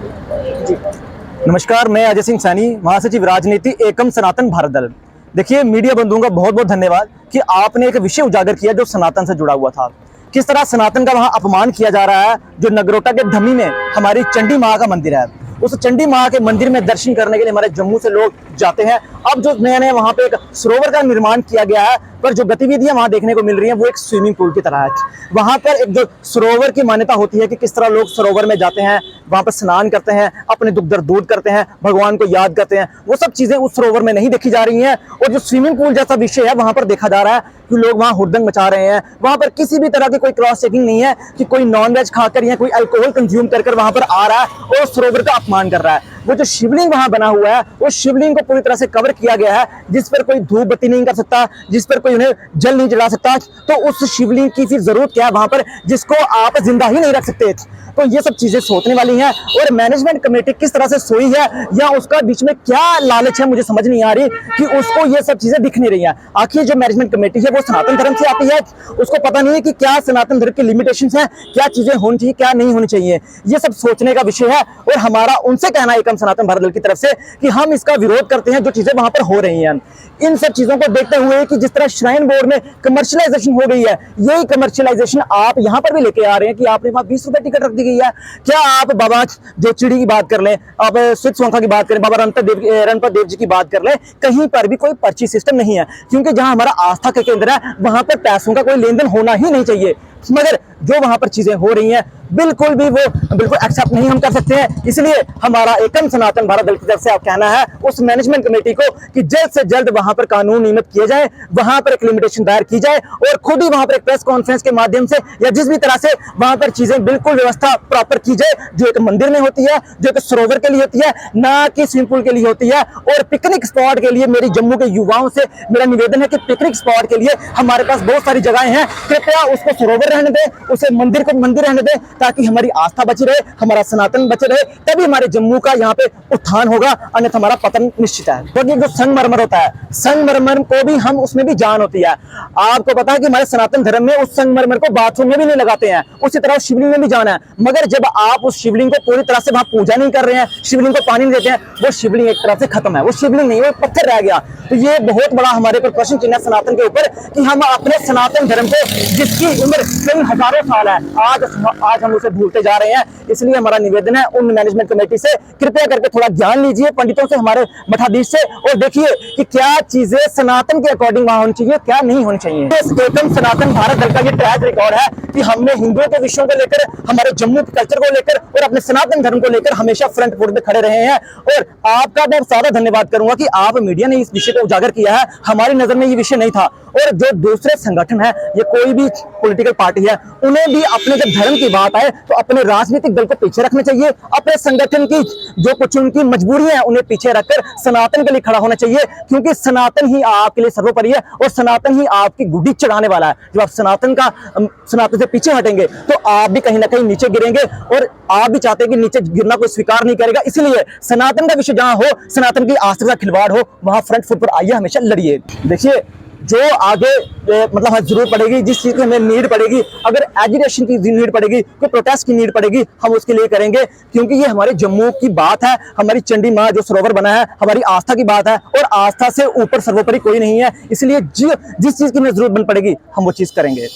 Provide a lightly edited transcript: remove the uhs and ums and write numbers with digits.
जी नमस्कार, मैं अजय सिंह सैनी, महासचिव राजनीति एकम सनातन भारत दल। देखिए, मीडिया बंधुओं का बहुत बहुत धन्यवाद कि आपने एक विषय उजागर किया जो सनातन से जुड़ा हुआ था। किस तरह सनातन का वहां अपमान किया जा रहा है। जो नगरोटा के धमी में हमारी चंडी माँ का मंदिर है, उस चंडी माँ के मंदिर में दर्शन करने के लिए हमारे जम्मू से लोग जाते हैं। अब जो नया नया वहां पे एक सरोवर का निर्माण किया गया है, पर जो गतिविधियां वहां देखने को मिल रही हैं वो एक स्विमिंग पूल की तरह है। वहां पर एक जो सरोवर की मान्यता होती है कि किस तरह लोग सरोवर में जाते हैं, वहां पर स्नान करते हैं, अपने दुख दर्द दूर करते हैं, भगवान को याद करते हैं, वो सब चीजें उस सरोवर में नहीं देखी जा रही हैं। और जो स्विमिंग पूल जैसा विषय है वहां पर देखा जा रहा है कि लोग वहां हुड़दंग मचा रहे हैं। वहां पर किसी भी तरह की कोई क्रॉस चेकिंग नहीं है कि कोई नॉन वेज खाकर या कोई अल्कोहल कंज्यूम कर वहां पर आ रहा है और सरोवर का अपमान कर रहा है। वो जो शिवलिंग वहां बना हुआ है, उस शिवलिंग को पूरी तरह से कवर किया गया है, जिस पर कोई धूप बत्ती नहीं कर सकता, जिस पर कोई उन्हें जल नहीं जला सकता। तो उस शिवलिंग की फिर जरूरत क्या है वहां पर, जिसको आप जिंदा ही नहीं रख सकते। तो ये सब चीजें सोचने वाली हैं। और मैनेजमेंट कमेटी किस तरह से सोई है या उसका बीच में क्या लालच है, मुझे समझ नहीं आ रही कि उसको ये सब चीजें दिख नहीं रही हैं। आखिर जो मैनेजमेंट कमेटी है वो सनातन धर्म से आती है, उसको पता नहीं है कि क्या सनातन धर्म की लिमिटेशंस हैं, क्या चीजें होनी चाहिए, क्या नहीं होनी चाहिए। ये सब सोचने का विषय है। और हमारा उनसे कहना है एकम सनातन भारत दल की तरफ से कि हम इसका विरोध करते हैं जो चीजें वहां पर हो रही हैं। इन सब चीजों को देखते हुए कि जिस तरह श्राइन बोर्ड में कमर्शियलाइजेशन हो गई है, यही कमर्शियलाइजेशन आप यहां पर भी लेके आ रहे हैं कि आपने वहां 20 रुपए टिकट रख दी गई है। क्या आप बाबा जो चिड़ी की बात कर लें, आप स्विच सोंखा की बात करें, बाबा रणपत देव जी की बात कर लें, कहीं पर भी कोई पर्ची सिस्टम नहीं है, क्योंकि जहां हमारा आस्था का केंद्र है वहां पर पैसों का कोई लेन देन होना ही नहीं चाहिए। मगर जो वहां पर चीजें हो रही हैं बिल्कुल एक्सेप्ट नहीं हम कर सकते हैं। इसलिए हमारा एकम सनातन भारत दल की तरफ से आप कहना है उस मैनेजमेंट कमेटी को कि जल्द से जल्द वहां पर कानून नियमित किए जाए, वहां पर एक लिमिटेशन दायर की जाए और खुद ही वहां पर एक प्रेस कॉन्फ्रेंस के माध्यम से या जिस भी तरह से वहां पर चीजें बिल्कुल व्यवस्था प्रॉपर की जाए, जो एक मंदिर में होती है, जो एक सरोवर के लिए होती है, ना कि स्विमिंग पूल के लिए होती है। और पिकनिक स्पॉट के लिए मेरी जम्मू के युवाओं से मेरा निवेदन है कि पिकनिक स्पॉट के लिए हमारे पास बहुत सारी जगहें हैं, कृपया उसको सरोवर रहने दें, उसे मंदिर को मंदिर रहने दें, ताकि हमारी आस्था बची रहे, हमारा सनातन बचे रहे, तभी हमारे जम्मू का यहाँ पे उत्थान होगा, अन्यथा हमारा पतन निश्चित है। क्योंकि जो संगमरमर होता है, संगमरमर को भी हम उसमें भी जान होती है। आपको पता है कि हमारे सनातन धर्म में उस संगमरमर को बाथरूम में भी नहीं लगाते हैं, उसी तरह शिवलिंग में भी जाना है। मगर जब आप उस शिवलिंग को पूरी तरह से वहां पूजा नहीं कर रहे हैं, शिवलिंग को पानी नहीं देते हैं, वो शिवलिंग एक तरह से खत्म है, वो शिवलिंग नहीं, वो पत्थर रह गया। तो ये बहुत बड़ा हमारे पर प्रश्न चिन्ह है सनातन के ऊपर कि हम अपने सनातन धर्म को, जिसकी उम्र कई हजारों साल है, आज हम उसे भूलते जा रहे हैं। इसलिए हमारा निवेदन है उन मैनेजमेंट कमेटी से, कृपया करके थोड़ा ज्ञान लीजिए पंडितों से, हमारे मठाधीश से, और देखिए कि क्या चीजें सनातन के अकॉर्डिंग वहां होनी चाहिए, क्या नहीं होनी चाहिए। एकम सनातन भारत दल का ये ट्रैक रिकॉर्ड है कि हमने हिंदुओं के विषयों को लेकर, हमारे जम्मू के कल्चर को लेकर और अपने सनातन धर्म को लेकर हमेशा फ्रंट फुट पे खड़े रहे हैं। और आपका मैं सारा धन्यवाद करूंगा कि आप मीडिया ने इस विषय को उजागर किया है। हमारी नजर में ये विषय नहीं था। और जो दूसरे संगठन है, ये कोई भी पॉलिटिकल पार्टी है, उन्हें भी अपने जब धर्म की बात आए तो अपने राजनीतिक दल को पीछे रखना चाहिए, अपने संगठन की जो कुछ उनकी मजबूरियां हैं उन्हें पीछे रखकर सनातन के लिए खड़ा होना चाहिए, क्योंकि सनातन ही आपके लिए सर्वोपरि है और सनातन ही आपकी गुड्डी चढ़ाने वाला है। जब आप सनातन से पीछे हटेंगे तो आप भी कहीं ना कहीं नीचे गिरेंगे, और आप भी चाहते हैं कि नीचे गिरना कोई स्वीकार नहीं करेगा। इसलिए सनातन का विषय जहां हो, सनातन की आस्था का खिलवाड़ हो, वहां फ्रंट फुट पर आइए, हमेशा लड़िए। देखिए, जो आगे मतलब जरूरत पड़ेगी, जिस चीज की हमें नीड पड़ेगी, अगर एजुकेशन की नीड पड़ेगी, कोई प्रोटेस्ट की नीड पड़ेगी, हम उसके लिए करेंगे, क्योंकि ये हमारे जम्मू की बात है, हमारी चंडी माँ जो सरोवर बना है, हमारी आस्था की बात है, और आस्था से ऊपर सर्वोपरि कोई नहीं है। इसलिए जिस चीज की हमें जरूरत बन पड़ेगी हम वो चीज करेंगे।